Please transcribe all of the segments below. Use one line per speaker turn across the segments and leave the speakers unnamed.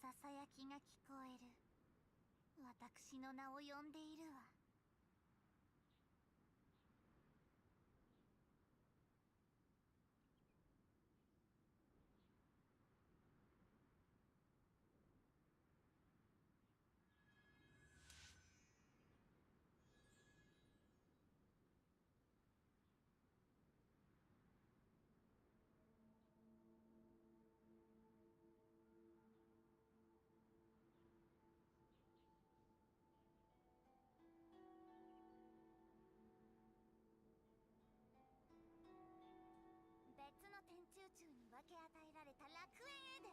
ささやきが聞こえる。私の名を呼んでいるわ。別の天中宙に分け与えられた楽園エデン。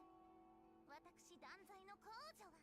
私断罪の皇女は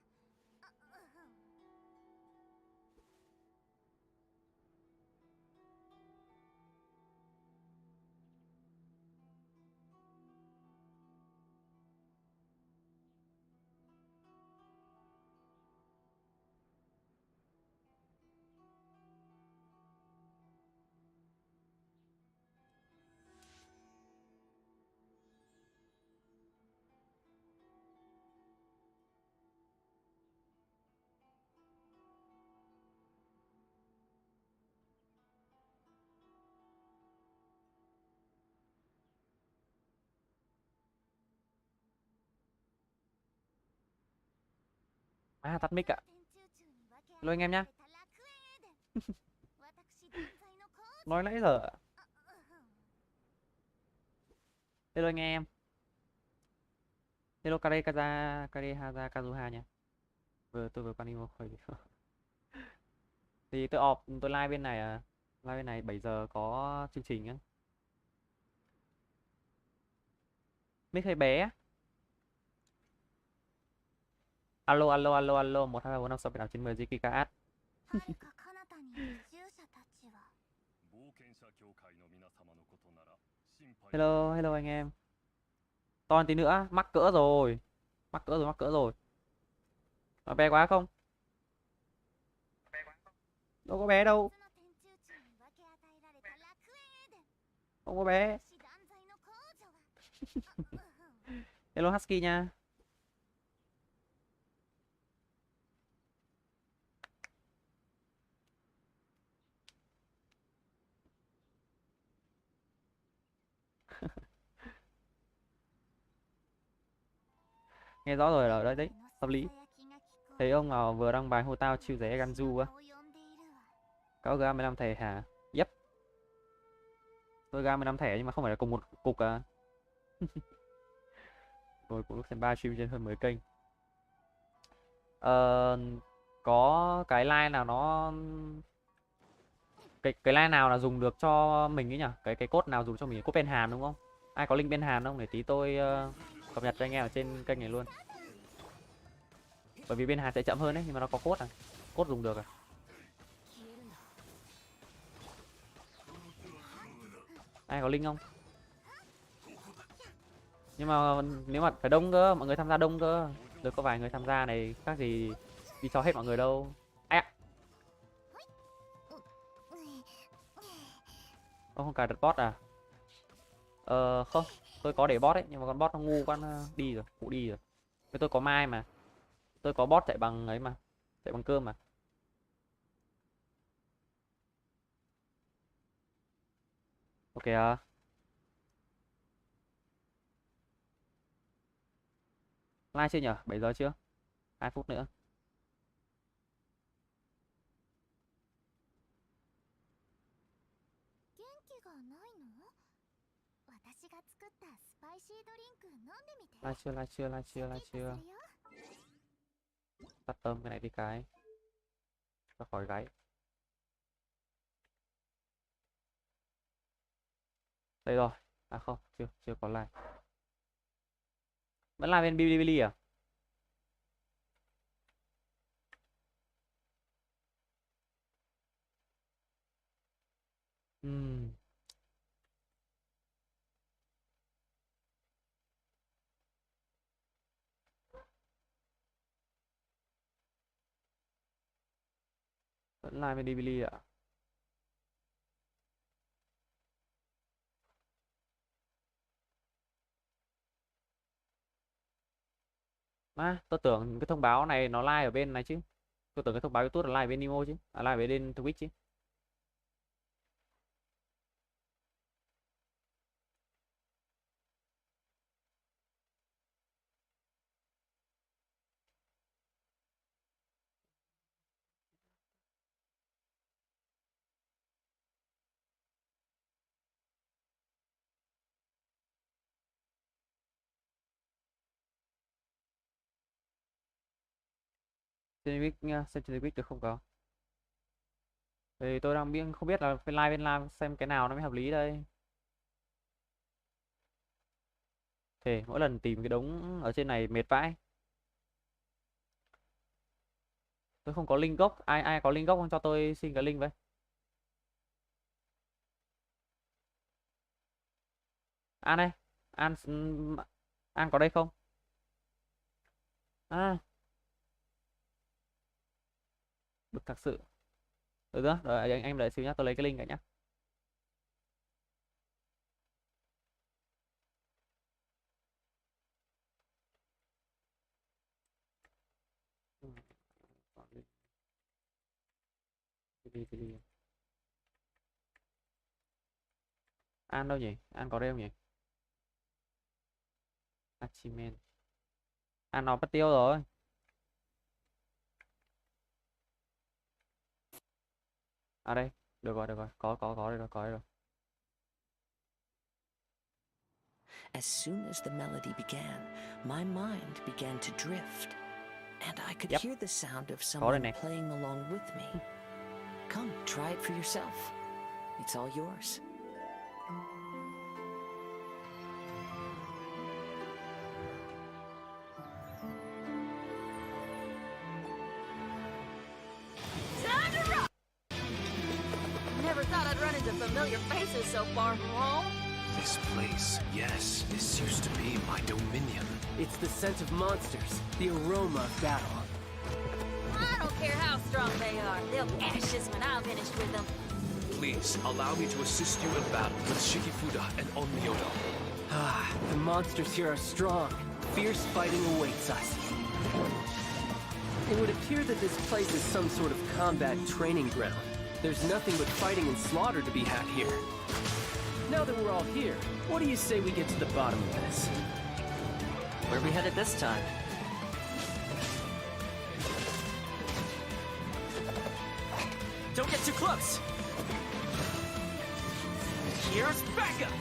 Tắt mic ạ. Hello anh em nhá. Nói nãy giờ. Hello anh em. Hello Karehaza Kazuha nha. Tôi vừa qua đi một hồi. Thì tôi live bên này à. Live bên này 7 giờ có chương trình á. Mic hơi bé á. Alo 12345678910 GKS. Hello anh em. To tí nữa, mắc cỡ rồi. Mắc cỡ rồi. Nó bé quá không? Đâu có bé đâu. Không có bé. Hello Husky nha. Nghe rõ rồi ở đây đấy, hợp lý. Thấy ông nào vừa đăng bài hô tao chiêu rẻ Ganju á. Cáo ga 15 thẻ hả? Yep. Tôi ga 15 thẻ nhưng mà không phải là cùng một cục à. Rồi cũng lúc xem 3 stream trên hơn 10 kênh. Có cái line nào nó cái line nào là dùng được cho mình ấy nhỉ? Cái code nào dùng cho mình? Code bên Hàn đúng không? Ai có link bên Hàn không? Để tí tôi cập nhật cho anh em ở trên kênh này luôn. Bởi vì bên Hàn sẽ chậm hơn đấy, nhưng mà nó có code à? Code dùng được à? Ai có link không? Nhưng mà nếu mà phải đông cơ, mọi người tham gia đông cơ. Được có vài người tham gia này, khác gì đi cho hết mọi người đâu. À. Không cài đặt bot à? Không, tôi có để bot ấy, nhưng mà con bot nó ngu quá, nó đi rồi, cụ đi rồi. Với tôi có mai mà. Tôi có bot chạy bằng ấy mà, chạy bằng cơm mà. Ok à. Live chưa nhỉ? 7 giờ chưa? 2 phút nữa. Live chưa. Tắt tâm cái này đi cái. Ra khỏi gáy. Đây rồi. À không, chưa có live. Vẫn live bên Bilibili à? Vẫn live bên Bilibili ạ. Tôi tưởng cái thông báo này nó live ở bên này chứ. Tôi tưởng cái thông báo YouTube là live bên Nemo chứ. À, live bên Twitch chứ. Trên Twitch nha, xem trên Twitch được không có? Thì tôi đang biết không biết là bên live xem cái nào nó mới hợp lý đây. Thì mỗi lần tìm cái đống ở trên này mệt vãi. Tôi không có link gốc, ai có link gốc không, cho tôi xin cái link với. An đây, An An có đây không? À, bực thật sự. Được đó, rồi anh em đợi xíu nhá, tôi lấy cái link cả nhá. An đâu nhỉ? An có đây không nhỉ? Achievement. An nó mất tiêu rồi. À đây, được rồi, có đây rồi, có đây rồi.
As soon as the melody began, my mind began to drift, and I could hear the sound of someone playing along with me. Come, try it for yourself. It's all yours.
Never thought I'd run into familiar faces so far from home.
This place, yes, this used to be my dominion.
It's the scent of monsters, the aroma of battle.
I don't care how strong they are. They'll be ashes when I'm finished with them.
Please, allow me to assist you in battle with Shikifuda and Onmyodo.
Ah, the monsters here are strong. Fierce fighting awaits us. It would appear that this place is some sort of combat training ground. There's nothing but fighting and slaughter to be had here. Now that we're all here, what do you say we get to the bottom of this?
Where are we headed this time?
Don't get too close! Here's backup!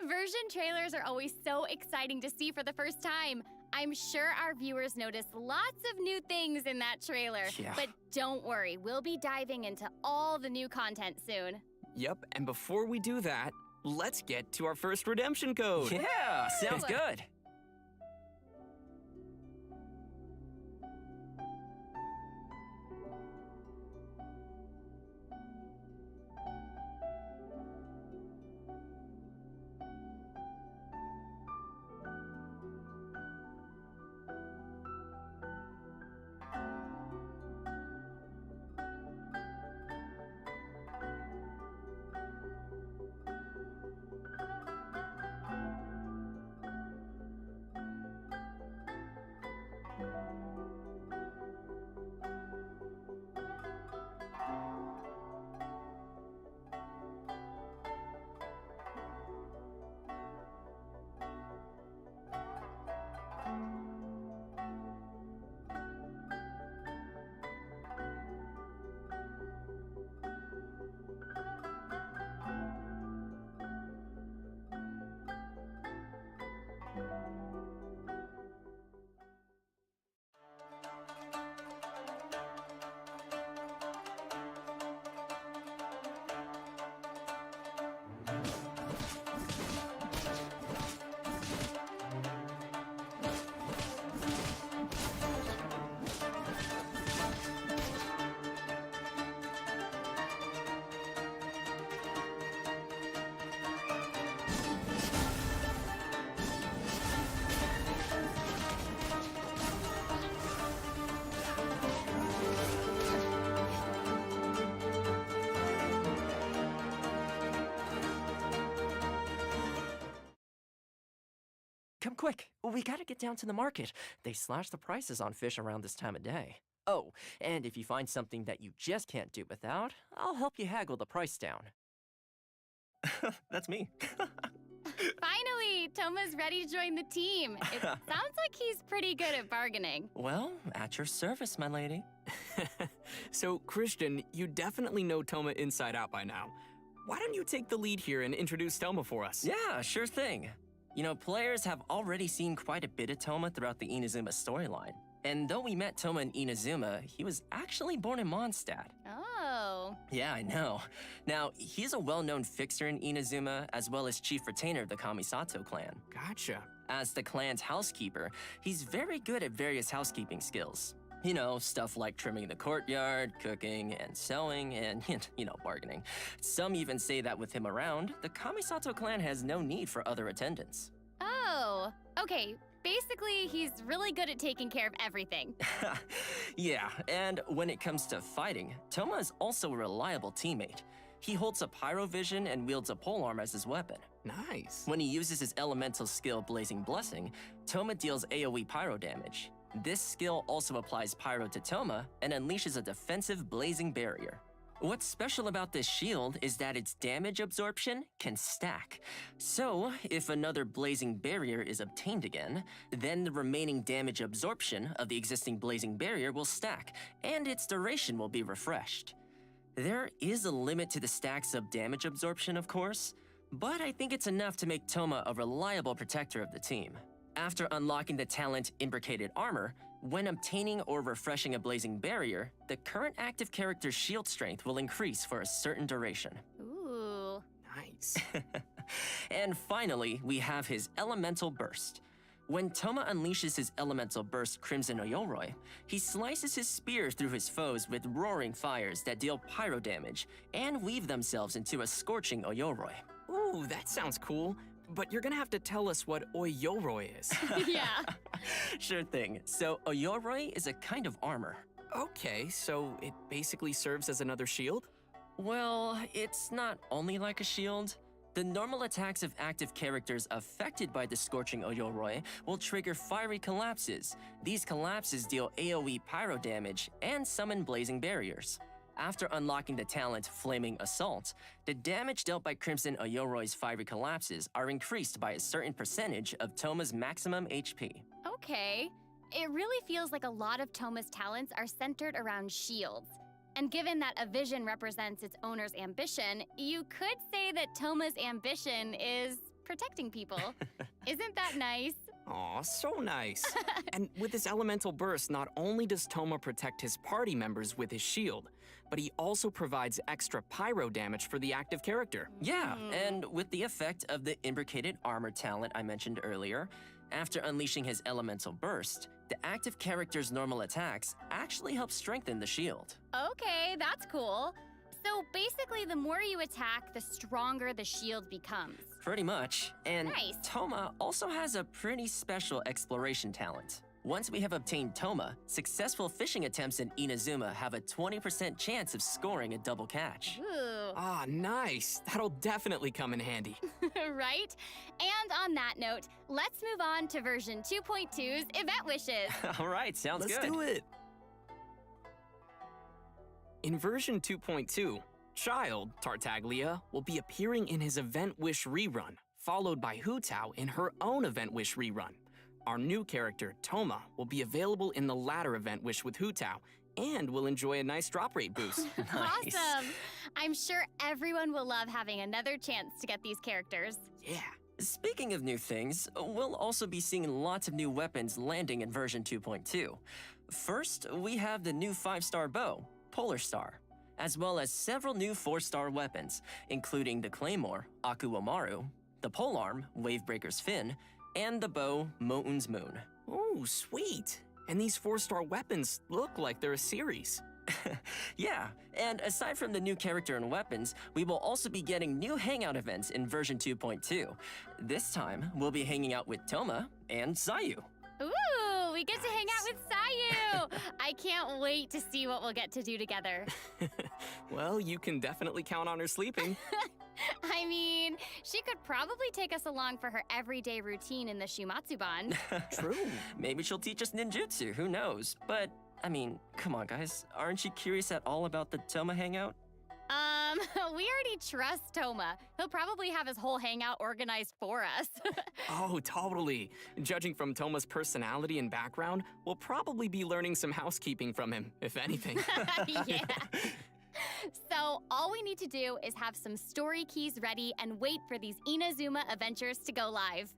Version trailers are always so exciting to see for the first time. I'm sure our viewers noticed lots of new things in that trailer.
Yeah.
But don't worry, we'll be diving into all the new content soon.
Yep, and before we do that, let's get to our first redemption code.
Yeah, sounds good.
come quick. We gotta get down to the market. They slash the prices on fish around this time of day. Oh, and if you find something that you just can't do without, I'll help you haggle the price down. That's me.
Finally, Toma's ready to join the team. It sounds like he's pretty good at bargaining.
Well, at your service, my lady.
So, Christian, you definitely know Toma inside out by now. Why don't you take the lead here and introduce Toma for us?
Yeah, sure thing. You know, players have already seen quite a bit of Toma throughout the Inazuma storyline. And though we met Toma in Inazuma, he was actually born in Mondstadt.
Oh.
Yeah, I know. Now, he's a well-known fixer in Inazuma, as well as chief retainer of the Kamisato clan.
Gotcha.
As the clan's housekeeper, he's very good at various housekeeping skills. You know, stuff like trimming the courtyard, cooking, and sewing, and, you know, bargaining. Some even say that with him around, the Kamisato clan has no need for other attendants.
Oh, okay. Basically, he's really good at taking care of everything.
Yeah, and when it comes to fighting, Toma is also a reliable teammate. He holds a pyro vision and wields a polearm as his weapon.
Nice.
When he uses his elemental skill Blazing Blessing, Toma deals AoE pyro damage. This skill also applies pyro to Toma and unleashes a defensive blazing barrier. What's special about this shield is that its damage absorption can stack. So, if another blazing barrier is obtained again, then the remaining damage absorption of the existing blazing barrier will stack, and its duration will be refreshed. There is a limit to the stacks of damage absorption, of course, but I think it's enough to make Toma a reliable protector of the team. After unlocking the talent Imbricated Armor, when obtaining or refreshing a blazing barrier, the current active character's shield strength will increase for a certain duration.
Ooh.
Nice.
And finally, we have his Elemental Burst. When Toma unleashes his Elemental Burst Crimson Oyoroi, he slices his spear through his foes with roaring fires that deal pyro damage and weave themselves into a scorching Oyoroi.
Ooh, that sounds cool. But you're gonna have to tell us what Oyoroi is.
Yeah.
Sure thing. So, Oyoroi is a kind of armor.
Okay, so it basically serves as another shield?
Well, it's not only like a shield. The normal attacks of active characters affected by the Scorching Oyoroi will trigger fiery collapses. These collapses deal AoE pyro damage and summon blazing barriers. After unlocking the talent Flaming Assault, the damage dealt by Crimson Oyoroi's fiery collapses are increased by a certain percentage of Toma's maximum HP.
Okay. It really feels like a lot of Toma's talents are centered around shields. And given that a vision represents its owner's ambition, you could say that Toma's ambition is protecting people. Isn't that nice?
Aw, so nice. And with his Elemental Burst, not only does Toma protect his party members with his shield, but he also provides extra pyro damage for the active character.
Yeah, and with the effect of the Imbricated Armor talent I mentioned earlier, after unleashing his Elemental Burst, the active character's normal attacks actually help strengthen the shield.
Okay, that's cool. So basically, the more you attack, the stronger the shield becomes.
Pretty much. And
Nice.
Toma also has a pretty special exploration talent. Once we have obtained Toma, successful fishing attempts in Inazuma have a 20% chance of scoring a double catch.
Ooh.
Ah, nice. That'll definitely come in handy.
Right? And on that note, let's move on to version 2.2's event wishes.
All right, sounds
Let's
good.
do it. In version 2.2, Child, Tartaglia, will be appearing in his Event Wish rerun, followed by Hutao in her own Event Wish rerun. Our new character, Toma, will be available in the latter Event Wish with Hutao, and will enjoy a nice drop rate boost.
Nice.
Awesome! I'm sure everyone will love having another chance to get these characters.
Yeah.
Speaking of new things, we'll also be seeing lots of new weapons landing in version 2.2. First, we have the new 5-star bow, Polar Star, as well as several new 4-star weapons, including the Claymore, Akuomaru, the Polearm, Wavebreaker's Fin, and the bow, Mountain's Moon.
Oh, sweet. And these 4-star weapons look like they're a series.
Yeah, and aside from the new character and weapons, we will also be getting new hangout events in version 2.2. This time, we'll be hanging out with Toma and Sayu.
Ooh, we get to hang out with Sayu! too! I can't wait to see what we'll get to do together.
Well, you can definitely count on her sleeping.
I mean, she could probably take us along for her everyday routine in the Shumatsuban.
True. Maybe she'll teach us ninjutsu, who knows? But, I mean, come on, guys. Aren't you curious at all about the Toma hangout?
We already trust Toma. He'll probably have his whole hangout organized for us.
Oh, totally. Judging from Toma's personality and background, we'll probably be learning some housekeeping from him, if anything.
Yeah. So all we need to do is have some story keys ready and wait for these Inazuma adventures to go live.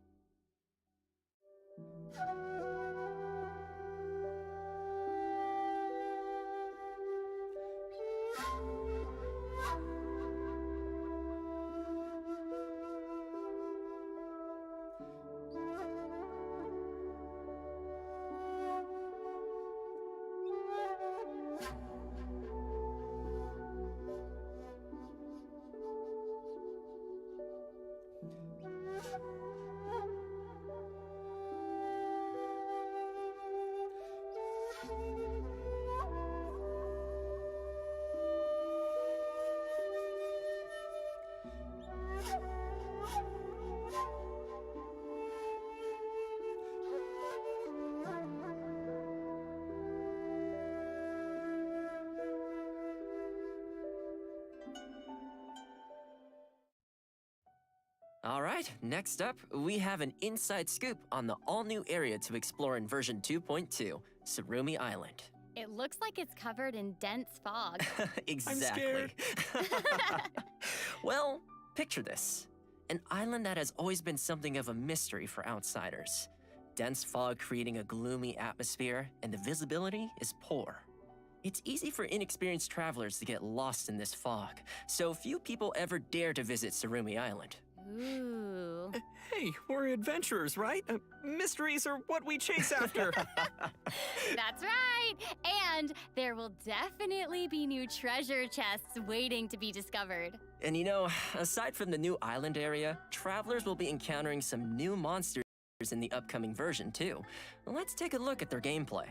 All right, next up, we have an inside scoop on the all-new area to explore in version 2.2, Surumi Island.
It looks like it's covered in dense fog.
Exactly. Well, picture this. An island that has always been something of a mystery for outsiders. Dense fog creating a gloomy atmosphere, and the visibility is poor. It's easy for inexperienced travelers to get lost in this fog, so few people ever dare to visit Surumi Island.
Ooh.
Hey, we're adventurers, right? Mysteries are what we chase after.
That's right! And there will definitely be new treasure chests waiting to be discovered.
And you know, aside from the new island area, travelers will be encountering some new monsters in the upcoming version too. Let's take a look at their gameplay.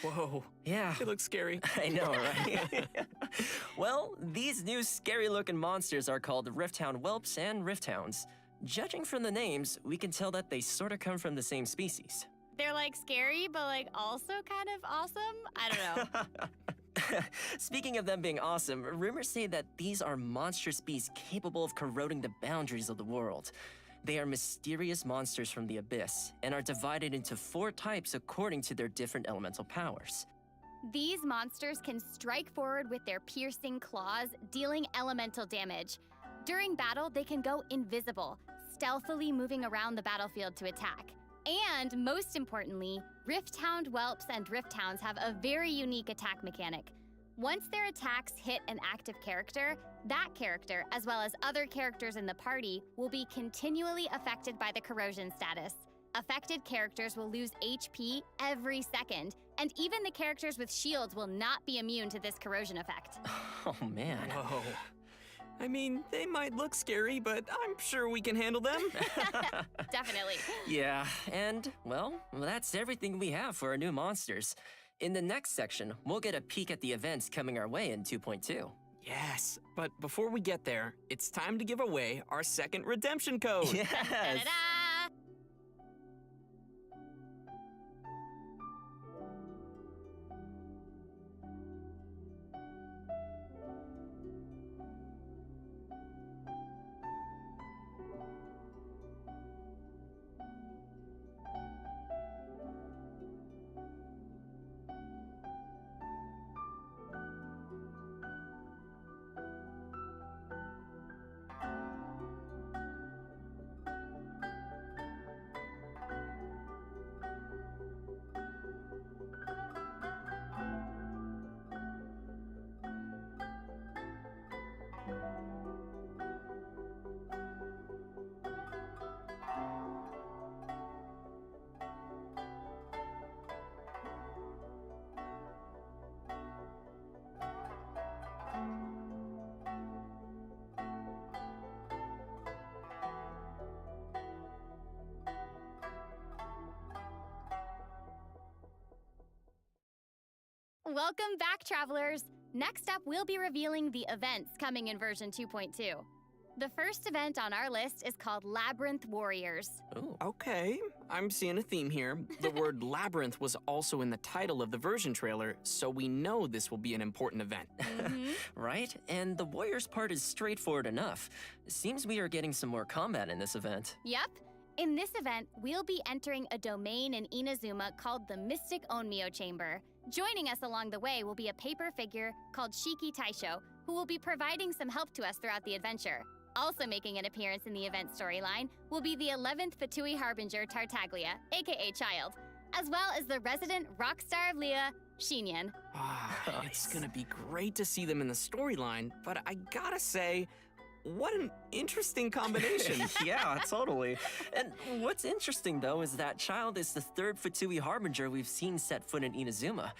Whoa.
Yeah.
It looks scary.
I know, right? Well, these new scary-looking monsters are called Rifthound Whelps and Rifthounds. Judging from the names, we can tell that they sort of come from the same species.
They're like scary, but like also kind of awesome? I don't know.
Speaking of them being awesome, rumors say that these are monstrous beasts capable of corroding the boundaries of the world. They are mysterious monsters from the abyss and are divided into 4 types according to their different elemental powers.
These monsters can strike forward with their piercing claws, dealing elemental damage. During battle, they can go invisible, stealthily moving around the battlefield to attack. And most importantly, Rifthound Whelps and Rifthounds have a very unique attack mechanic. Once their attacks hit an active character, that character, as well as other characters in the party, will be continually affected by the corrosion status. Affected characters will lose HP every second, and even the characters with shields will not be immune to this corrosion effect.
Oh man.
Whoa. I mean, they might look scary, but I'm sure we can handle them.
Definitely.
Yeah, and, well, that's everything we have for our new monsters. In the next section, we'll get a peek at the events coming our way in 2.2.
Yes, but before we get there, it's time to give away our second redemption code.
Yes!
Da-da-da! Welcome back, travelers! Next up, we'll be revealing the events coming in version 2.2. The first event on our list is called Labyrinth Warriors.
Oh. Okay, I'm seeing a theme here. The word labyrinth was also in the title of the version trailer, so we know this will be an important event.
Right? And the warriors part is straightforward enough. Seems we are getting some more combat in this event.
Yep. In this event, we'll be entering a domain in Inazuma called the Mystic Onmyo Chamber. Joining us along the way will be a paper figure called Shiki Taisho, who will be providing some help to us throughout the adventure. Also making an appearance in the event storyline will be the 11th Fatui Harbinger Tartaglia, aka Child, as well as the resident rock star of Leah, Shinyan.
It's gonna be great to see them in the storyline, but I gotta say, what an interesting combination.
Yeah, totally. And what's interesting, though, is that Child is the third Fatui Harbinger we've seen set foot in Inazuma.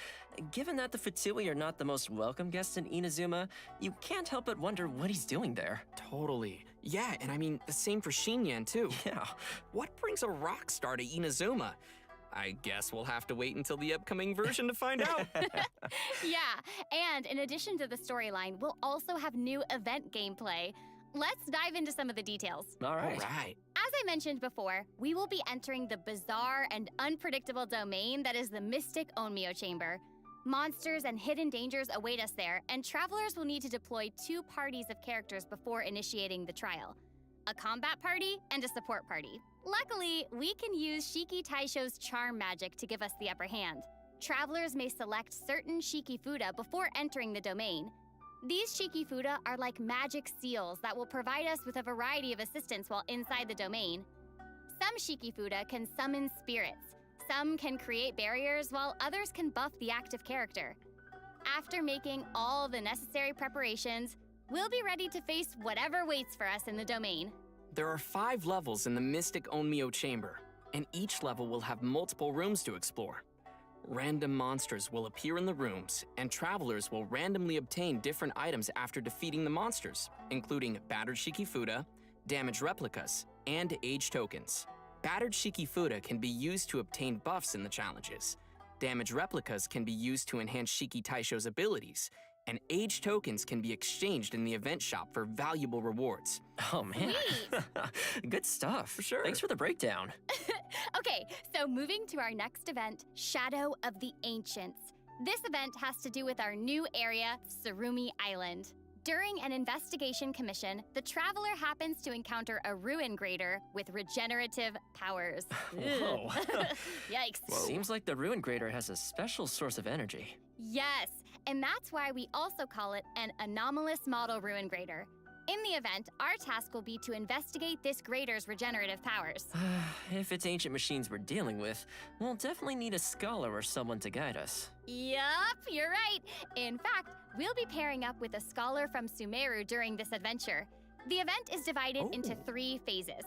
Given that the Fatui are not the most welcome guests in Inazuma, you can't help but wonder what he's doing there.
Totally. Yeah, and I mean, the same for Shinyan, too.
Yeah.
What brings a rock star to Inazuma? I guess we'll have to wait until the upcoming version to find out.
Yeah, and in addition to the storyline, we'll also have new event gameplay. Let's dive into some of the details.
All right.
As I mentioned before, we will be entering the bizarre and unpredictable domain that is the Mystic Onmyo Chamber. Monsters and hidden dangers await us there, and travelers will need to deploy 2 parties of characters before initiating the trial. A combat party and a support party. Luckily, we can use Shiki Taisho's charm magic to give us the upper hand. Travelers may select certain Shiki Fuda before entering the domain. These Shiki Fuda are like magic seals that will provide us with a variety of assistance while inside the domain. Some Shiki Fuda can summon spirits. Some can create barriers, while others can buff the active character. After making all the necessary preparations, we'll be ready to face whatever waits for us in the domain.
There are 5 levels in the Mystic Onmyo Chamber, and each level will have multiple rooms to explore. Random monsters will appear in the rooms, and travelers will randomly obtain different items after defeating the monsters, including battered Shiki Fuda, damaged replicas, and age tokens. Battered Shiki Fuda can be used to obtain buffs in the challenges. Damaged replicas can be used to enhance Shiki Taisho's abilities, and age tokens can be exchanged in the event shop for valuable rewards.
Oh, man. Good stuff.
For sure.
Thanks for the breakdown.
Okay, so moving to our next event, Shadow of the Ancients. This event has to do with our new area, Tsurumi Island. During an investigation commission, the traveler happens to encounter a ruin grader with regenerative powers.
Whoa.
Yikes.
Seems like the ruin grader has a special source of energy.
Yes, and that's why we also call it an anomalous model ruin grader. In the event, our task will be to investigate this grader's regenerative powers.
If it's ancient machines we're dealing with, we'll definitely need a scholar or someone to guide us.
Yup, you're right. In fact, we'll be pairing up with a scholar from Sumeru during this adventure. The event is divided into 3 phases.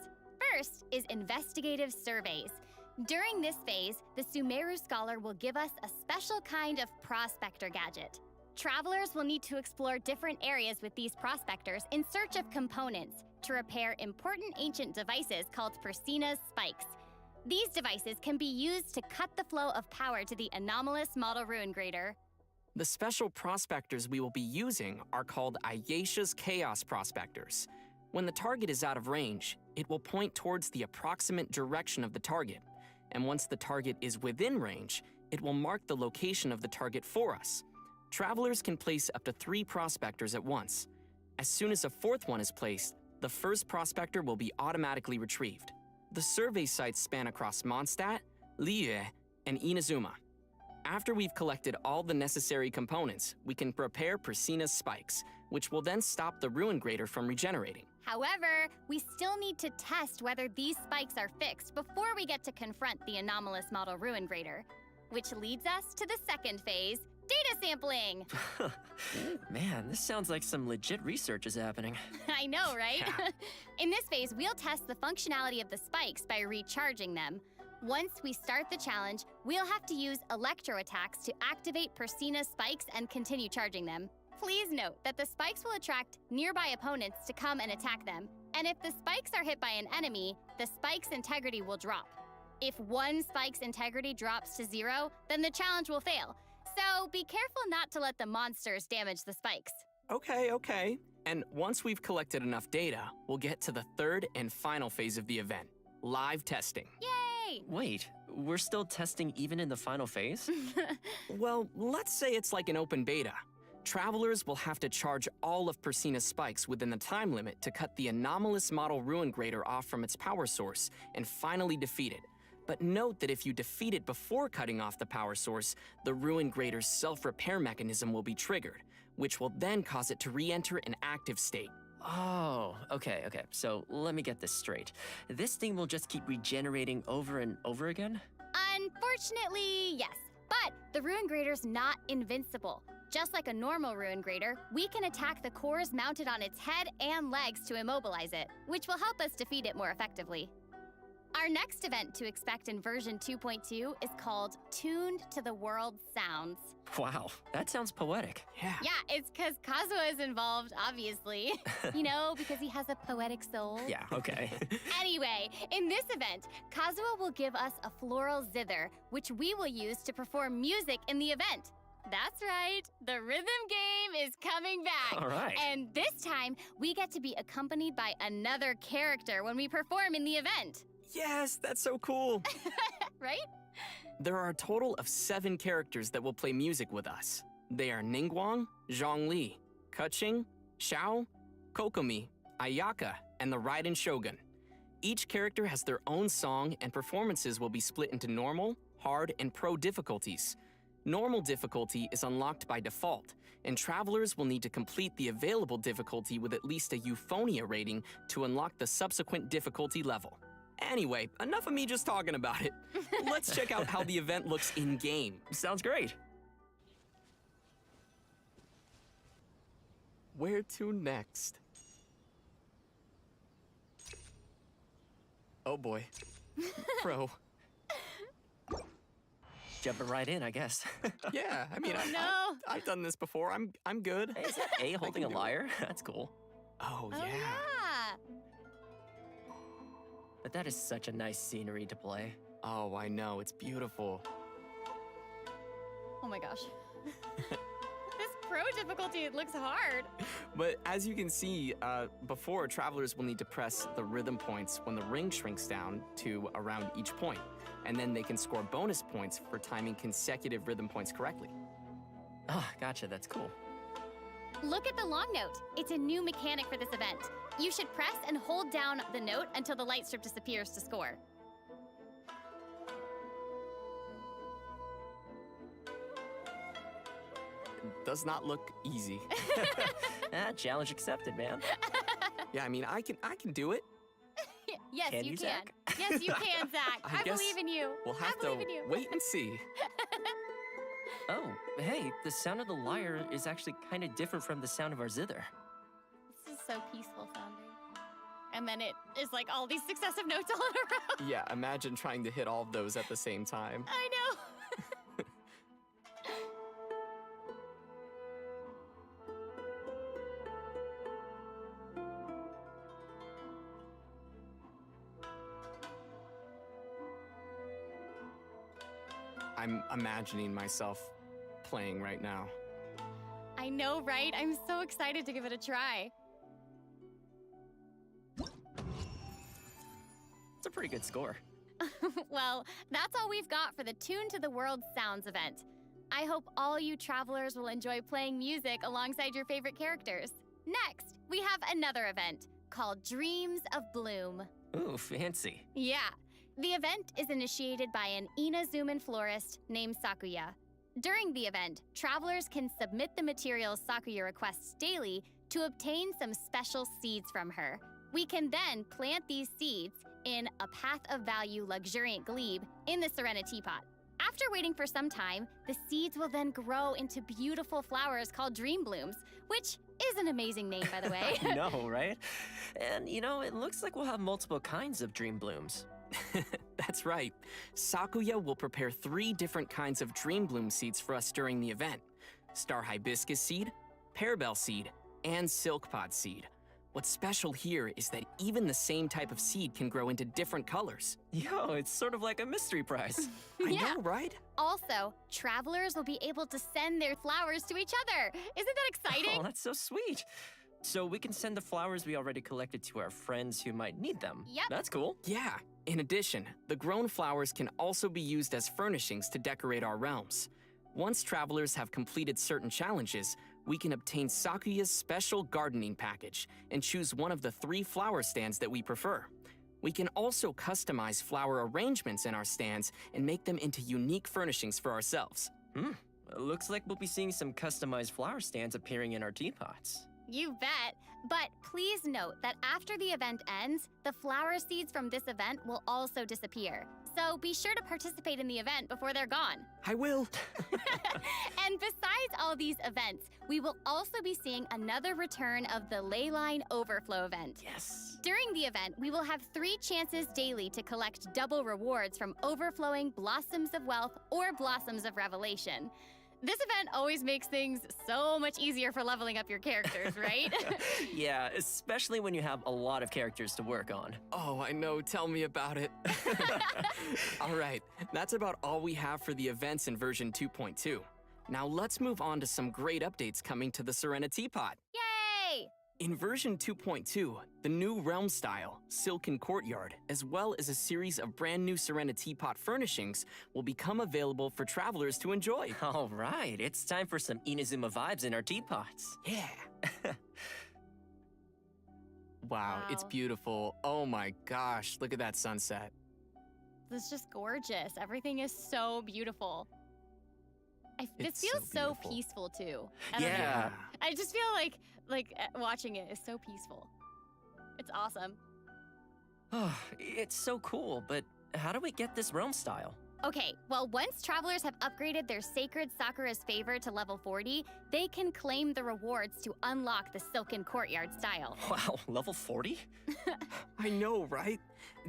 First is investigative surveys. During this phase, the Sumeru scholar will give us a special kind of prospector gadget. Travelers will need to explore different areas with these prospectors in search of components to repair important ancient devices called Persina's spikes. These devices can be used to cut the flow of power to the anomalous model ruin grader.
The special prospectors we will be using are called Ayesha's Chaos prospectors. When the target is out of range, it will point towards the approximate direction of the target. And once the target is within range, it will mark the location of the target for us. Travelers can place up to 3 prospectors at once. As soon as a 4th one is placed, the first prospector will be automatically retrieved. The survey sites span across Mondstadt, Liyue, and Inazuma. After we've collected all the necessary components, we can prepare Persina's spikes, which will then stop the ruin grader from regenerating.
However, we still need to test whether these spikes are fixed before we get to confront the anomalous model ruin grader. Which leads us to the second phase, data sampling.
Man, this sounds like some legit research is happening.
I know, right? In this phase, we'll test the functionality of the spikes by recharging them. Once we start the challenge, we'll have to use electro attacks to activate Persina's spikes and continue charging them. Please note that the spikes will attract nearby opponents to come and attack them, and if the spikes are hit by an enemy, the spike's integrity will drop. If one spike's integrity drops to 0, then the challenge will fail. So be careful not to let the monsters damage the spikes.
Okay. And once we've collected enough data, we'll get to the third and final phase of the event, live testing.
Yay!
Wait, we're still testing even in the final phase?
Well, let's say it's like an open beta. Travelers will have to charge all of Persina's spikes within the time limit to cut the anomalous model Ruin Grader off from its power source and finally defeat it. But note that if you defeat it before cutting off the power source, the Ruin Grader's self-repair mechanism will be triggered, which will then cause it to re-enter an active state.
Oh, okay. So let me get this straight. This thing will just keep regenerating over and over again?
Unfortunately, yes. But the Ruin Grader's not invincible. Just like a normal Ruin Grader, we can attack the cores mounted on its head and legs to immobilize it, which will help us defeat it more effectively. Our next event to expect in version 2.2 is called Tuned to the World's Sounds.
Wow, that sounds poetic.
Yeah.
Yeah, it's because Kazuha is involved, obviously. You know, because he has a poetic soul.
Yeah, okay.
Anyway, in this event, Kazuha will give us a floral zither, which we will use to perform music in the event. That's right, the rhythm game is coming back.
All right.
And this time, we get to be accompanied by another character when we perform in the event.
Yes, that's so cool.
Right?
There are a total of 7 characters that will play music with us. They are Ningguang, Zhongli, Keqing, Xiao, Kokomi, Ayaka, and the Raiden Shogun. Each character has their own song, and performances will be split into normal, hard, and pro difficulties. Normal difficulty is unlocked by default, and travelers will need to complete the available difficulty with at least a Euphonia rating to unlock the subsequent difficulty level. Anyway, enough of me just talking about it. Let's check out how the event looks in-game.
Sounds great.
Where to next? Oh boy. Pro.
Jumping right in, I guess.
Yeah, I mean,
no.
I've done this before. I'm good.
Hey, is that A holding a lyre? That's cool.
Oh,
Oh,
yeah.
yeah.
But that is such a nice scenery to play.
Oh, I know. It's beautiful.
Oh my gosh. This pro difficulty, it looks hard.
But as you can see, before, travelers will need to press the rhythm points when the ring shrinks down to around each point. And then they can score bonus points for timing consecutive rhythm points correctly.
Ah, gotcha, that's cool.
Look at the long note. It's a new mechanic for this event. You should press and hold down the note until the light strip disappears to score.
It does not look easy.
Challenge accepted, man.
Yeah, I mean, I can do it.
Yes,
Can
you
you,
can.
Zach?
Yes, you can, Zach.
I
I
guess
believe in you.
We'll have
I
to
believe in you.
wait and see.
Oh, hey, the sound of the lyre is actually kind of different from the sound of our zither.
This is so peaceful sounding. And then it is like all these successive notes all in a row.
Yeah, imagine trying to hit all of those at the same time.
I know.
I'm imagining myself playing right now.
I know, right? I'm so excited to give it a try.
It's a pretty good score.
Well, that's all we've got for the Tune to the World Sounds event. I hope all you travelers will enjoy playing music alongside your favorite characters. Next, we have another event called Dreams of Bloom.
Ooh, fancy.
Yeah. The event is initiated by an Inazuman florist named Sakuya. During the event, travelers can submit the materials Sakuya requests daily to obtain some special seeds from her. We can then plant these seeds in a Path of Value luxuriant glebe in the Serena teapot. After waiting for some time, the seeds will then grow into beautiful flowers called dream blooms, which is an amazing name, by the way.
I know, right? And you know, it looks like we'll have multiple kinds of dream blooms.
That's right. Sakuya will prepare 3 different kinds of dream bloom seeds for us during the event. Star hibiscus seed, pearbell seed, and silk pod seed. What's special here is that even the same type of seed can grow into different colors.
Yo, it's sort of like a mystery prize.
I
Yeah.
know, right?
Also, travelers will be able to send their flowers to each other. Isn't that exciting?
Oh, that's so sweet. So we can send the flowers we already collected to our friends who might need them.
Yep.
That's cool.
Yeah. In addition, the grown flowers can also be used as furnishings to decorate our realms. Once travelers have completed certain challenges, we can obtain Sakuya's special gardening package and choose one of the 3 flower stands that we prefer. We can also customize flower arrangements in our stands and make them into unique furnishings for ourselves.
Looks like we'll be seeing some customized flower stands appearing in our teapots.
You bet. But please note that after the event ends, the flower seeds from this event will also disappear. So be sure to participate in the event before they're gone.
I will.
And besides all these events, we will also be seeing another return of the Leyline Overflow event.
Yes.
During the event, we will have 3 chances daily to collect double rewards from overflowing Blossoms of Wealth or Blossoms of Revelation. This event always makes things so much easier for leveling up your characters, right?
Yeah, especially when you have a lot of characters to work on.
Oh, I know. Tell me about it. All right, that's about all we have for the events in version 2.2. Now let's move on to some great updates coming to the Serena Teapot.
Yay!
In version 2.2, the new realm style, Silken Courtyard, as well as a series of brand new Serena Teapot furnishings will become available for travelers to enjoy.
All right, it's time for some Inazuma vibes in our teapots.
Yeah. Wow, it's
Wow.
beautiful. Oh my gosh, look at that sunset.
This is just gorgeous. Everything is so beautiful. This
It's so
feels so
beautiful.
peaceful too. I don't know.
Yeah.
I just feel like watching it is so peaceful. It's awesome.
It's so cool, but how do we get this realm style?
Okay, well, once travelers have upgraded their Sacred Sakura's Favor to level 40, they can claim the rewards to unlock the Silken Courtyard style.
Wow, level 40?
I know, right?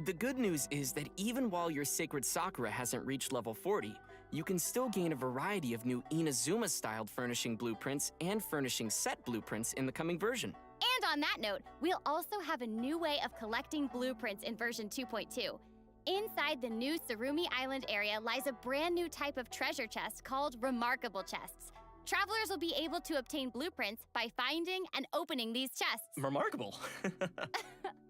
The good news is that even while your Sacred Sakura hasn't reached level 40, you can still gain a variety of new Inazuma-styled furnishing blueprints and furnishing set blueprints in the coming version.
And on that note, we'll also have a new way of collecting blueprints in version 2.2. Inside the new Tsurumi Island area lies a brand new type of treasure chest called Remarkable Chests. Travelers will be able to obtain blueprints by finding and opening these chests.
Remarkable.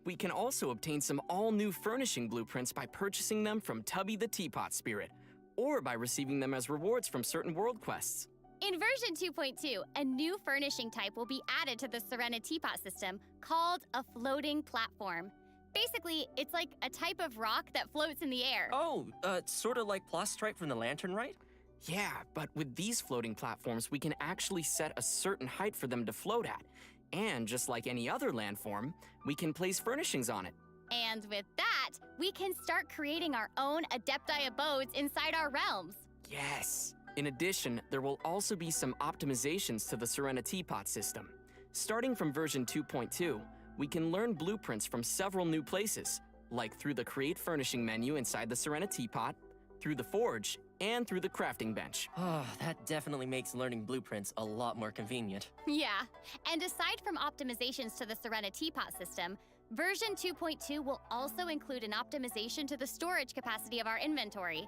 We can also obtain some all-new furnishing blueprints by purchasing them from Tubby the Teapot Spirit, or by receiving them as rewards from certain world quests.
In version 2.2, a new furnishing type will be added to the Serena Teapot system called a floating platform. Basically, it's like a type of rock that floats in the air.
Oh, sort of like Plastrite from the Lantern, right?
Yeah, but with these floating platforms, we can actually set a certain height for them to float at. And just like any other landform, we can place furnishings on it.
And with that, we can start creating our own Adepti abodes inside our realms.
Yes! In addition, there will also be some optimizations to the Serena Teapot system. Starting from version 2.2, we can learn blueprints from several new places, like through the Create Furnishing menu inside the Serena Teapot, through the Forge, and through the Crafting Bench.
Oh, that definitely makes learning blueprints a lot more convenient.
Yeah, and aside from optimizations to the Serena Teapot system, version 2.2 will also include an optimization to the storage capacity of our inventory.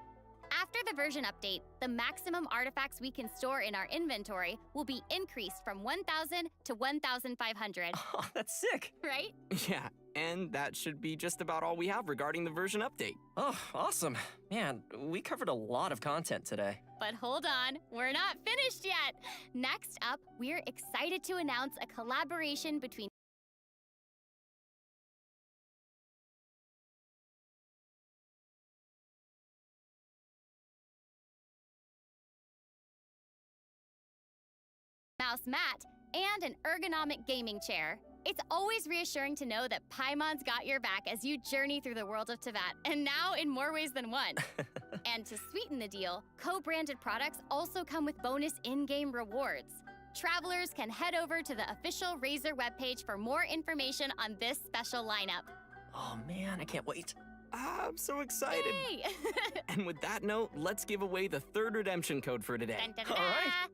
After the version update, the maximum artifacts we can store in our inventory will be increased from 1,000 to 1,500,
Oh, that's sick.
right?
Yeah, and that should be just about all we have regarding the version update.
Oh, awesome. Man, we covered a lot of content today.
But hold on, we're not finished yet. Next up, we're excited to announce a collaboration between mouse mat and an ergonomic gaming chair. It's always reassuring to know that Paimon's got your back as you journey through the world of Teyvat, and now in more ways than one. And to sweeten the deal, co-branded products also come with bonus in-game rewards. Travelers can head over to the official Razer webpage for more information on this special lineup.
Oh man, I can't wait.
I'm so excited.
Yay!
And with that note, let's give away the third redemption code for today.
Dun, dun, dun,
All right.
dun.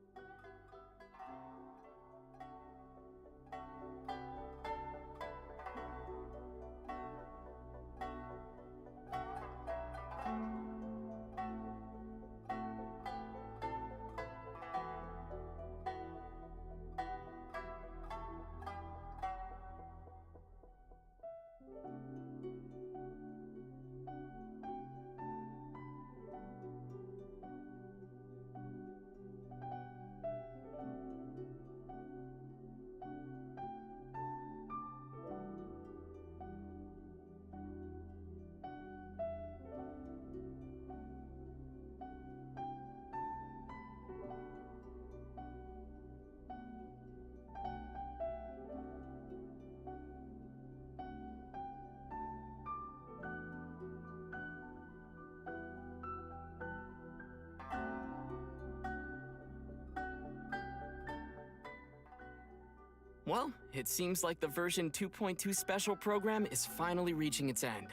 Well, it seems like the version 2.2 special program is finally reaching its end.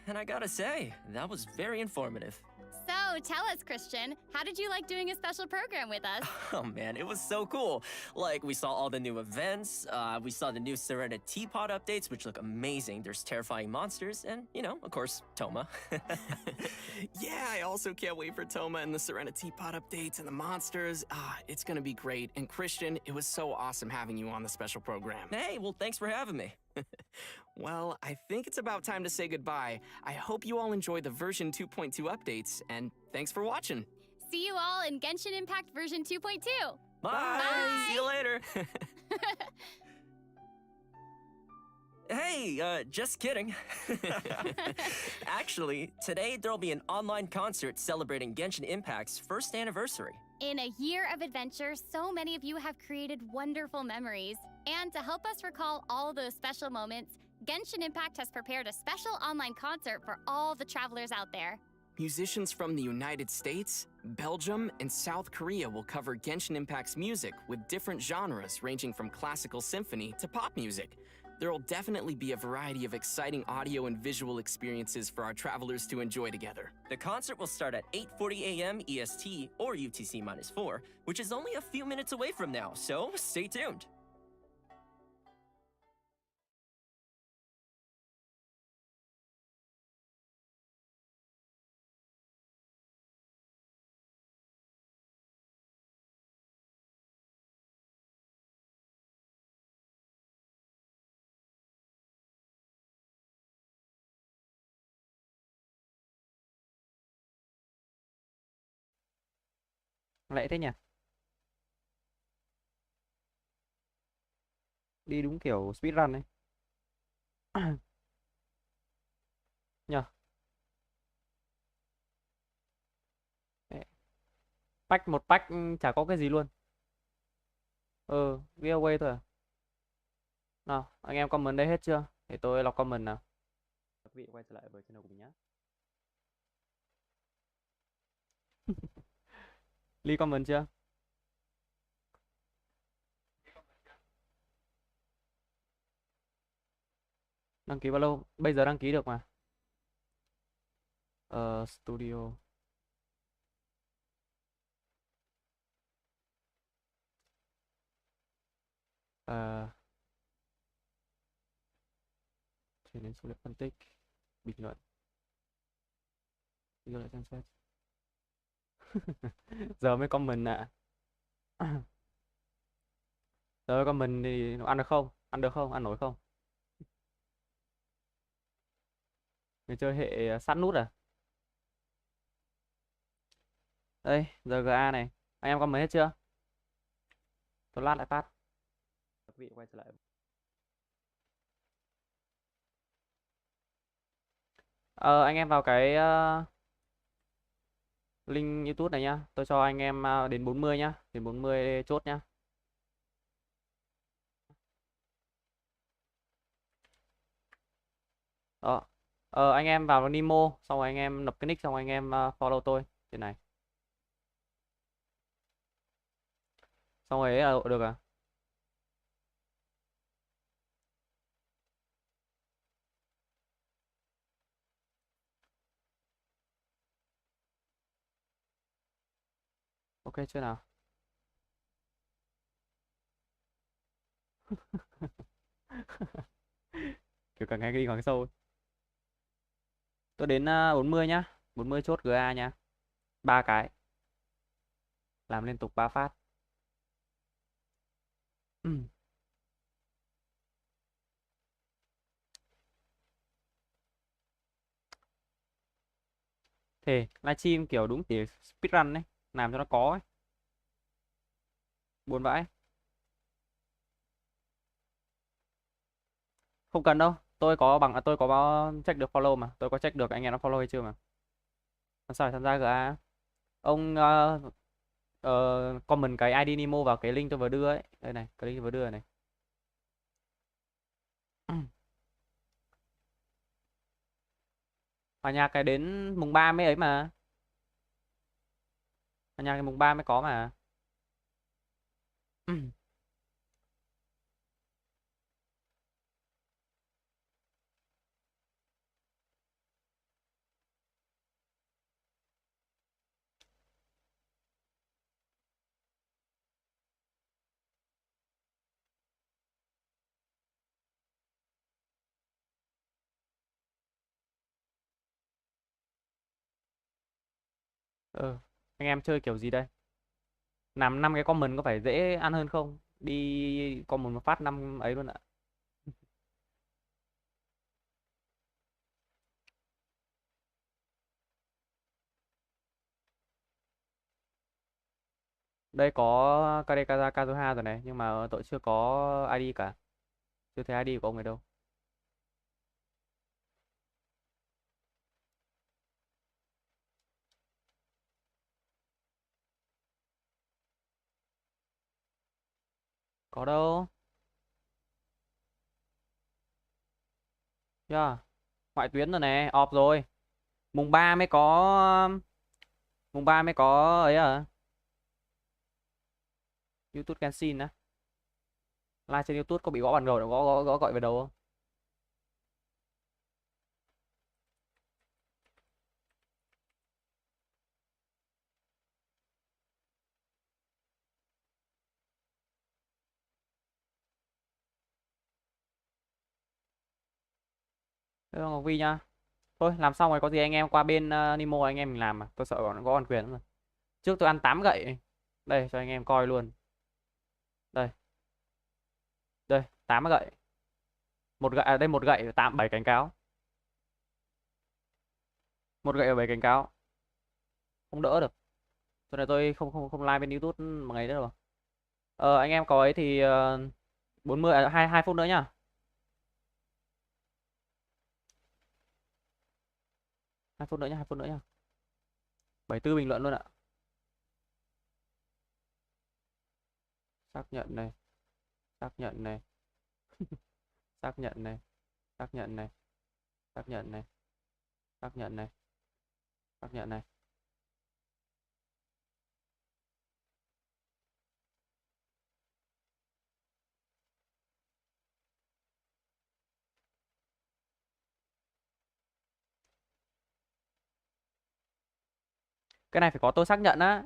And I gotta say, that was very informative.
So, tell us, Christian, how did you like doing a special program with us?
Oh man, it was so cool. Like, we saw all the new events, we saw the new Serena Teapot updates, which look amazing. There's terrifying monsters, and, you know, of course, Toma.
Yeah, I also can't wait for Toma and the Serena Teapot updates and the monsters. It's gonna be great. And Christian, it was so awesome having you on the special program.
Hey, well, thanks for having me.
Well, I think it's about time to say goodbye. I hope you all enjoy the version 2.2 updates, and thanks for watching.
See you all in Genshin Impact version 2.2.
Bye.
Bye.
See you later. Hey, just kidding. Actually, today there'll be an online concert celebrating Genshin Impact's first anniversary.
In a year of adventure, so many of you have created wonderful memories. And to help us recall all those special moments, Genshin Impact has prepared a special online concert for all the travelers out there.
Musicians from the United States, Belgium, and South Korea will cover Genshin Impact's music with different genres ranging from classical symphony to pop music. There will definitely be a variety of exciting audio and visual experiences for our travelers to enjoy together.
The concert will start at 8:40 a.m. EST or UTC-4, which is only a few minutes away from now, so stay tuned.
Lẽ thế nhỉ? Đi đúng kiểu speedrun ấy. Nhờ. Một pack chả có cái gì luôn. Giveaway thôi à? Nào, anh em comment đây hết chưa? Để tôi lọc comment nào. Quý vị quay trở lại với channel của mình nhé. Ly comment chưa? Đăng ký bao lâu? Bây giờ đăng ký được mà. Studio. Chuyển đến số liệu phân tích, bình luận. Bây giờ lại xem xét. Giờ mới comment ạ. Giờ comment thì ăn được không? Ăn được không? Ăn nổi không? Người chơi hệ sát nút à? Đây, giờ GA này. Anh em comment hết chưa? Tôi lát lại phát. Quý vị quay trở lại. Anh em vào cái link YouTube này nhá. Tôi cho anh em đến 40 nhá. Đến 40 chốt nhá. Đó. Anh em vào Nemo, xong rồi anh em nập cái nick, xong rồi anh em follow tôi trên này. Xong rồi ấy là được à? Ok chưa nào? Kiểu càng ngày đi càng sâu. Tôi đến 40 nhá. 40 chốt GA nhá. 3 cái. Làm liên tục 3 phát. Thế livestream kiểu đúng kiểu speedrun ấy, làm cho nó có ấy. Buồn vãi. Không cần đâu, tôi có check được follow mà, tôi có check được anh em nó follow hay chưa mà. Sao phải tham gia GA? Ông comment cái ID Nemo vào cái link tôi vừa đưa ấy. Đây này, cái link tôi vừa đưa này. Hòa nhạc cái đến mùng 3 mới ấy mà. Hòa nhạc cái mùng 3 mới có mà. Anh em chơi kiểu gì đây? Làm 5 cái comment có phải dễ ăn hơn không? Đi comment một phát 5 ấy luôn ạ. Đây có Kadekaza Kazuha rồi này, nhưng mà tôi chưa có ID cả. Chưa thấy ID của ông ấy đâu. Có đâu. Yeah. Ngoại tuyến rồi này, off rồi. Mùng 3 mới có ấy à? YouTube Genshin á. Live trên YouTube có bị gõ bàn rồi, gõ gọi về đầu không? Thế Ngọc Vi nhá. Thôi làm xong rồi có gì anh em qua bên Nimo anh em mình làm mà. Tôi sợ còn có còn quyền nữa. Trước tôi ăn 8 gậy. Đây cho anh em coi luôn. Đây. Đây, 8 gậy. Một gậy đây một gậy 7 cánh cáo. Một gậy và 7 cánh cáo. Không đỡ được. Cho nên tôi không live bên YouTube một ngày nữa đâu. Anh em có ấy thì 40 2 phút nữa nhá. Hai phút nữa nhá, 2 phút nữa nhá. 74 bình luận luôn ạ. Xác nhận này. Xác nhận này. Xác nhận này. Xác nhận này. Xác nhận này. Xác nhận này. Xác nhận này. Cái này phải có tôi xác nhận á.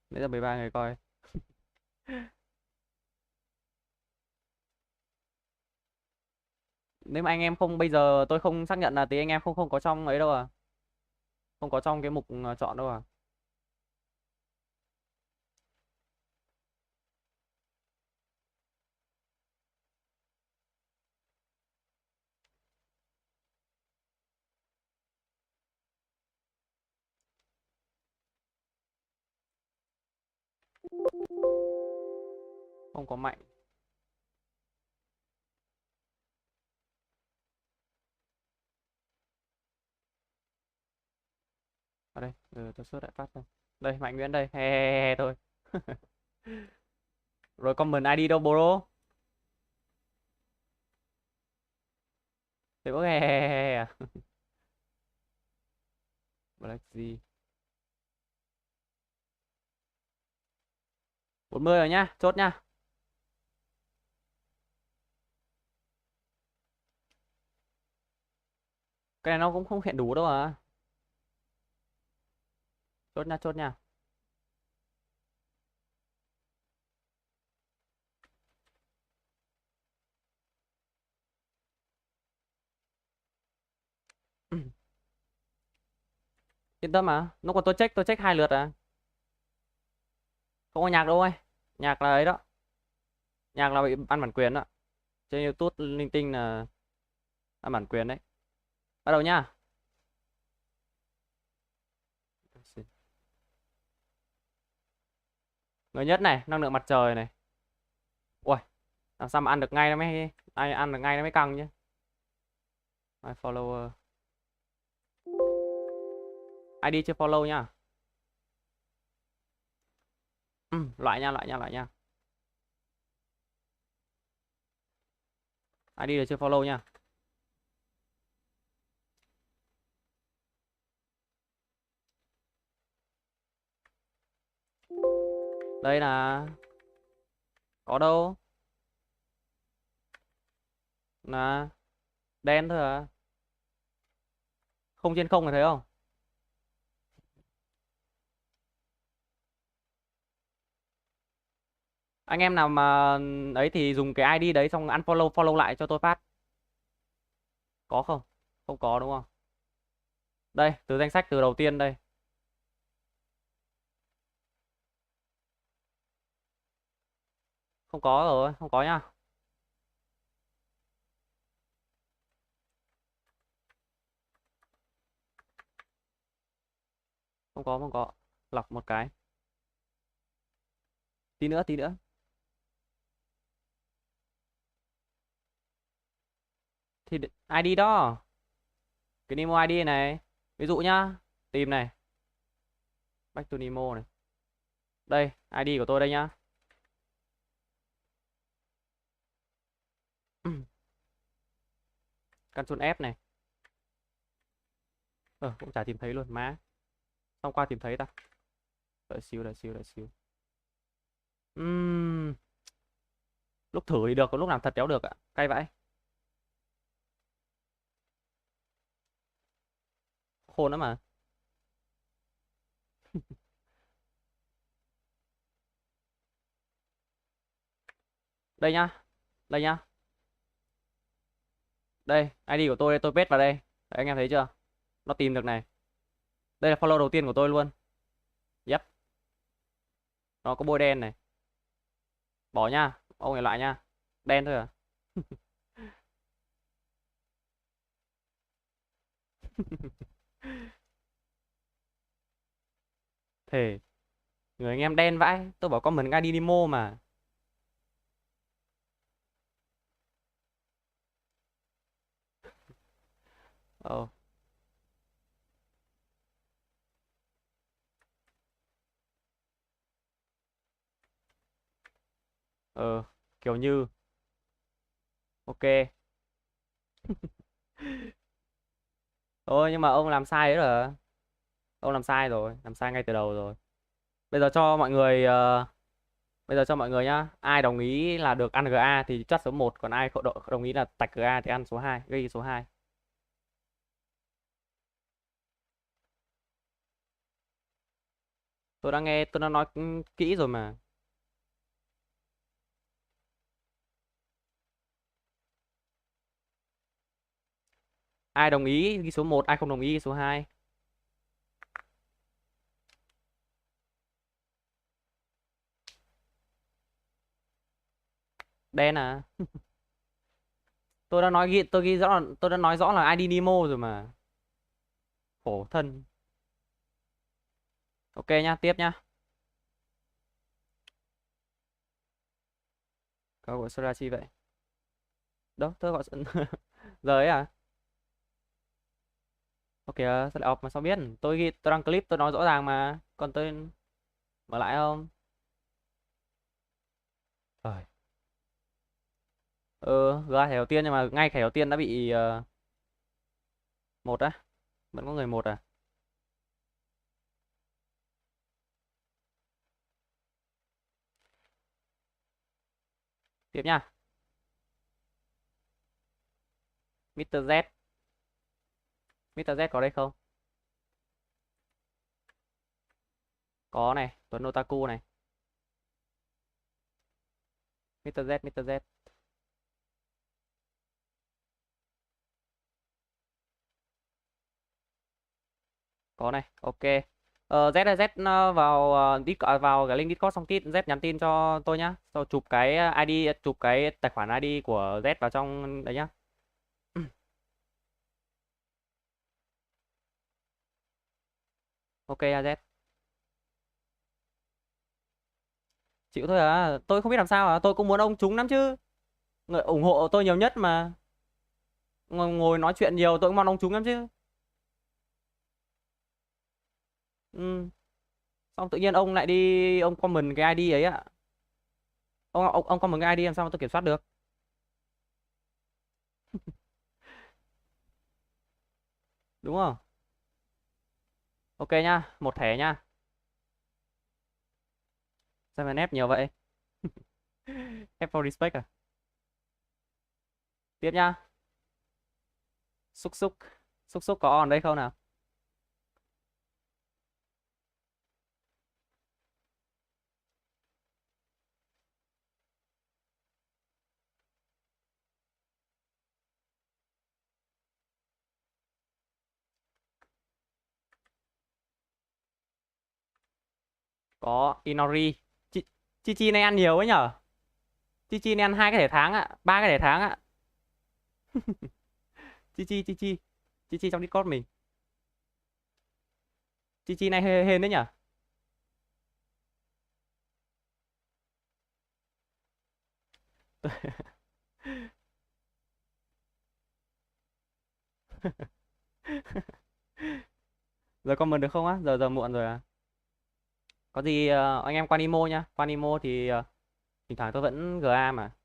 Nãy giờ 13 người coi. Nếu mà anh em không bây giờ tôi không xác nhận là thì anh em không có trong ấy đâu à. Không có trong cái mục chọn đâu à. Không có mạnh. Ở đây, tôi search lại phát thôi. Đây, Mạnh Nguyễn đây, he thôi. Rồi comment ID đâu bro? Thế có he à? Black Z. 40 rồi nhá, chốt nhá. Cái này nó cũng không hiện đủ đâu à. Chốt nha, chốt nha. Yên tâm mà, nó còn tôi check 2 lượt à. Không có nhạc đâu ơi. Nhạc là ấy đó. Nhạc là bị ăn bản quyền đó. Trên YouTube linh tinh là ăn bản quyền đấy. Bắt đầu nhá. Người nhất này, năng lượng mặt trời này. Ui, làm sao mà ăn được ngay nó mới ai ăn được ngay nó mới căng chứ. My follower. ID chưa follow nhá. Loại nha. ID là chưa follow nha. Đây là có đâu. Là đen thôi à. 0/0 này thấy không? Anh em nào mà ấy thì dùng cái ID đấy xong unfollow follow lại cho tôi phát. Có không? Không có đúng không? Đây, từ danh sách từ đầu tiên đây. Không có rồi, không có nhá. Không có, không có. Lọc một cái. Tí nữa, tí nữa. Thì ID đó. Cái Nemo ID này. Ví dụ nhá. Tìm này. Back to Nemo này. Đây, ID của tôi đây nhá. Ctrl F này. Cũng chả tìm thấy luôn, má. Xong qua tìm thấy ta. Đợi xíu, đợi xíu, đợi xíu. Lúc thử thì được, còn lúc làm thật đéo được ạ. Cay vãi. Khôn lắm mà. Đây nhá. Đây nhá. Đây, ID của tôi đây, tôi paste vào đây. Đấy, anh em thấy chưa? Nó tìm được này. Đây là follow đầu tiên của tôi luôn. Yep. Nó có bôi đen này. Bỏ nha. Ông này lại nha. Đen thôi à? Thề. Người anh em đen vãi. Tôi bảo comment ID Nemo mà. Ờ. Kiểu như. Ok. Thôi nhưng mà ông làm sai đấy rồi. Ông làm sai rồi, làm sai ngay từ đầu rồi. Bây giờ cho mọi người bây giờ cho mọi người nhá, ai đồng ý là được ăn GA thì chắt số 1, còn ai không đồng ý là tạch GA thì ăn số 2, gây số 2. Tôi đã nghe, tôi đã nói kỹ rồi mà. Ai đồng ý ghi số 1, ai không đồng ý ghi số 2. Đen à? Tôi đã nói tôi ghi rõ là, tôi đã nói rõ là ID Nemo rồi mà. Khổ thân. Ok nhá, tiếp nhá. Có gọi Soda chi vậy? Đâu, tôi gọi giờ ấy à? Ok, sao lại off mà sao biết? Tôi ghi, tôi đăng clip tôi nói rõ ràng mà. Còn tôi mở lại không? Rồi. GA thẻ đầu tiên nhưng mà ngay thẻ đầu tiên đã bị một á. Vẫn có người một à? Tiếp nha. Mr. Z. Mr. Z có đây không? Có này, Tuấn Otaku này. Mr. Z, Mr. Z. Có này, ok. Z ơi, Z vào vào cái link Discord xong Z nhắn tin cho tôi nhá. Cho chụp cái ID, chụp cái tài khoản ID của Z vào trong đấy nhá. Ok Z. Chịu thôi à, tôi không biết làm sao à, tôi cũng muốn ông trúng lắm chứ. Người ủng hộ tôi nhiều nhất mà. Ngồi nói chuyện nhiều tôi cũng mong ông trúng lắm chứ. Ừ. Xong tự nhiên ông lại đi ông comment cái ID ấy ạ. Ông comment cái ID làm sao mà tôi kiểm soát được? Đúng không? Ok nhá, một thẻ nhá. Sao mà ép nhiều vậy? Ép for respect à? Tiếp nhá. Xúc xúc. Xúc xúc có on đây không nào? Có Inori. Chi này ăn nhiều ấy nhở? Chi này ăn 2 cái thể tháng ạ, 3 cái thể tháng ạ. Chi trong Discord mình. Chi này hên đấy nhở? Giờ comment được không á? Giờ muộn rồi à? Có gì anh em qua Nemo nhá. Qua Nemo thì thỉnh thoảng tôi vẫn GA mà.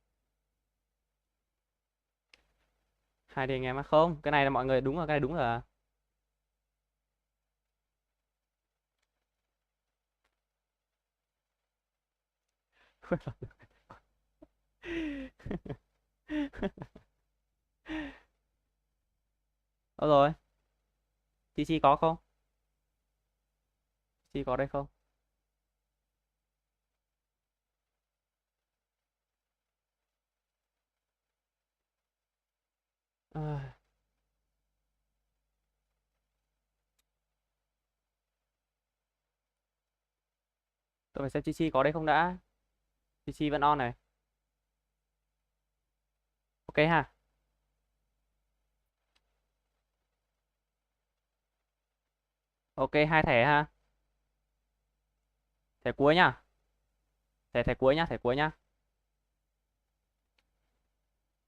Hai đi anh em á. Không, cái này là mọi người đúng rồi, cái này đúng rồi à. Đâu rồi? Chi có không? Chi có đây không? À. Tôi phải xem Chi có đây không đã. Chi vẫn on này. Ok ha. Ok, 2 thẻ ha. Thẻ cuối nhá. Thẻ cuối nhá, thẻ cuối nhá.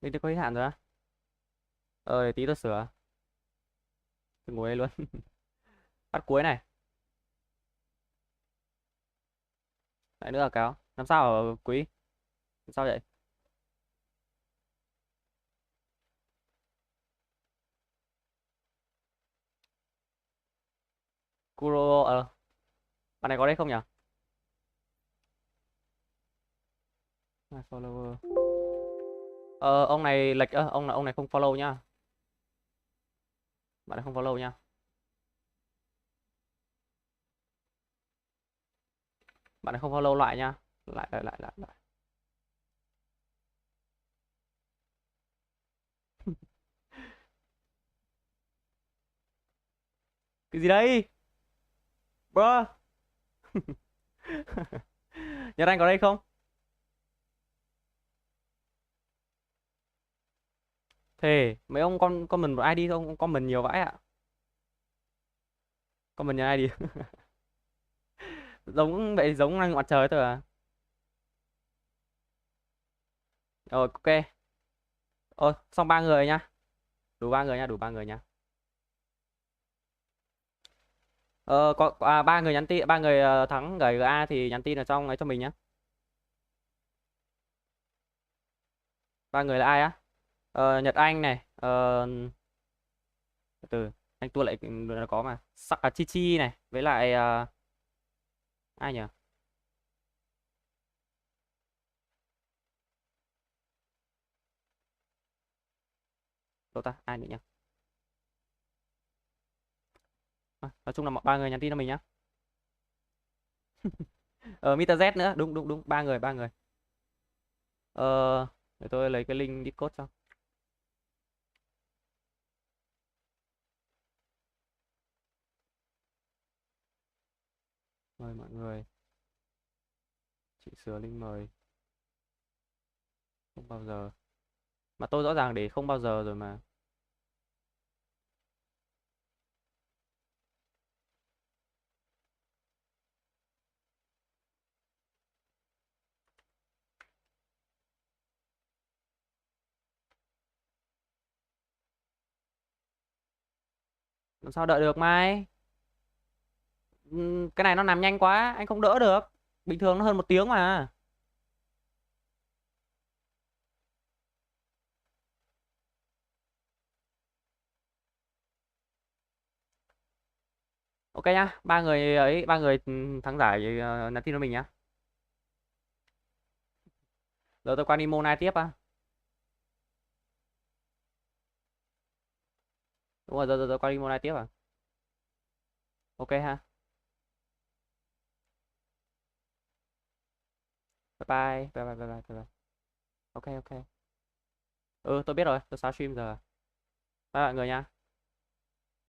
Mình có hết hạn rồi á. Để tí tôi sửa. Tôi ngồi đây luôn. Bắt cuối này. Lại nữa là cáo. Làm sao ở quý? Sao vậy? Kuro bạn này có đây không nhỉ? Follower. Ông này lệch ông này không follow nhá. Bạn này không follow nhá. Bạn này không follow lại nhá. Lại. Cái gì đây? Bro. Nhật Anh có đây không? Thề, mấy ông comment một ID thôi, ông comment nhiều vãi ạ. Comment nhiều ID. Giống vậy, giống anh mặt trời thôi à. Rồi ok. Xong 3 người nhá. Đủ 3 người nhá, đủ 3 người nhá. Có 3 người nhắn tin, 3 người thắng gửi GA thì nhắn tin ở trong ấy cho mình nhá. 3 người là ai á? Nhật Anh này, từ anh tua lại nó có mà. Chi Chi này với lại ai nhỉ? Đâu ta? Ai nữa nhỉ? Nói chung là 3 người nhắn tin cho mình nhá. Mr Z nữa, đúng 3 người. Để tôi lấy cái link Discord cho. Mời mọi người. Chị sửa link mời. Không bao giờ. Mà tôi rõ ràng để không bao giờ rồi mà. Làm sao đợi được mai? Cái này nó làm nhanh quá, anh không đỡ được. Bình thường nó hơn 1 tiếng mà. Ok nhá, 3 người ấy, 3 người thắng giải nhắn tin cho mình nhá. Giờ tôi qua đi Monai tiếp á. Đúng rồi, giờ qua đi Monai tiếp à. Ok ha. Bye bye. Ok. Tôi biết rồi, tôi xóa stream giờ. Bye mọi người nha.